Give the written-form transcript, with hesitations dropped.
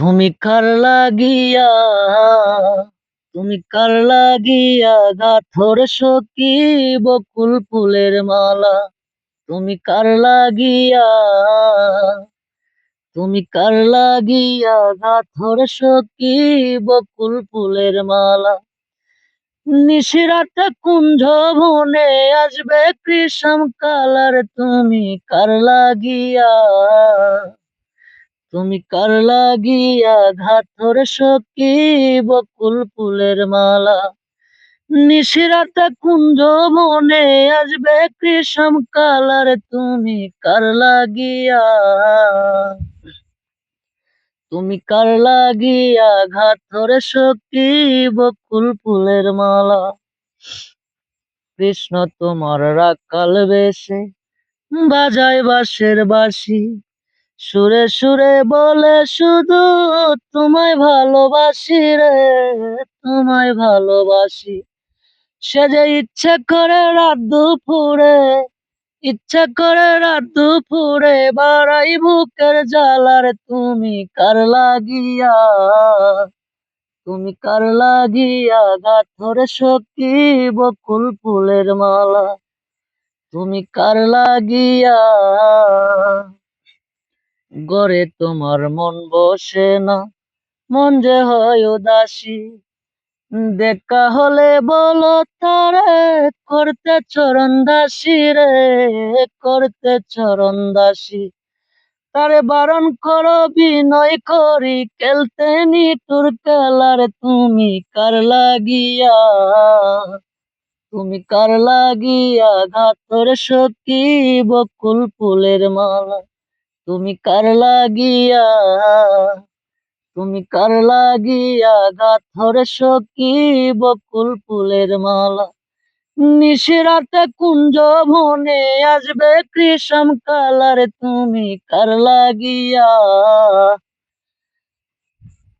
তুমি কার লাগিয়া তুমি কার লাগিয়া গাথর সখী বকুল ফুলের মালা। তুমি কার লাগিয়া তুমি কার লাগিয়া গাথর সখী বকুল ফুলের মালা। নিশিরাতে কুঞ্জ বনে আসবে কৃষ্ণ কালার। তুমি কার লাগিয়া তুমি কার লাগিয়া ঘাতর সখী বকুল ফুলের মালা। নিশিরাতে কুঞ্জ বনে আসবে কৃষ্ণ কালার। তুমি কার লাগিয়া তুমি কার লাগিয়া ঘাতর সখী বকুল ফুলের মালা। কৃষ্ণ তোমার রাখাল বেশে বাজায় বাঁশের বাঁশি। সুরে সুরে বলে শুধু তোমায় ভালোবাসি রে, তোমায় ভালোবাসি। সে যে ইচ্ছে করে রাত দুপুরে বাড়াই বুকের জ্বালার। তুমি কার লাগিয়া তুমি কার লাগিয়া গাথর সখী বকুল ফুলের মালা। তুমি কার লাগিয়া গড়ে তোমার মন বসে না, মন যে হয় উদাসী। দেখা হলে বলো তারে করতে চরণ দাসী রে, করতে চরণ দাসী। তারে বারণ করো বিনয় করি খেলতে নিতুর খেলার। তুমি কার লাগিয়া তুমি কার লাগিয়া ঘাতর সখী বকুল ফুলের মালা। তুমি কার লাগিয়া তুমি কার লাগিয়া গাথর সখী বকুল ফুলের মালা। নিশিরাতে কুঞ্জ বনে আসবে কৃষ্ণ কালার। তুমি কার লাগিয়া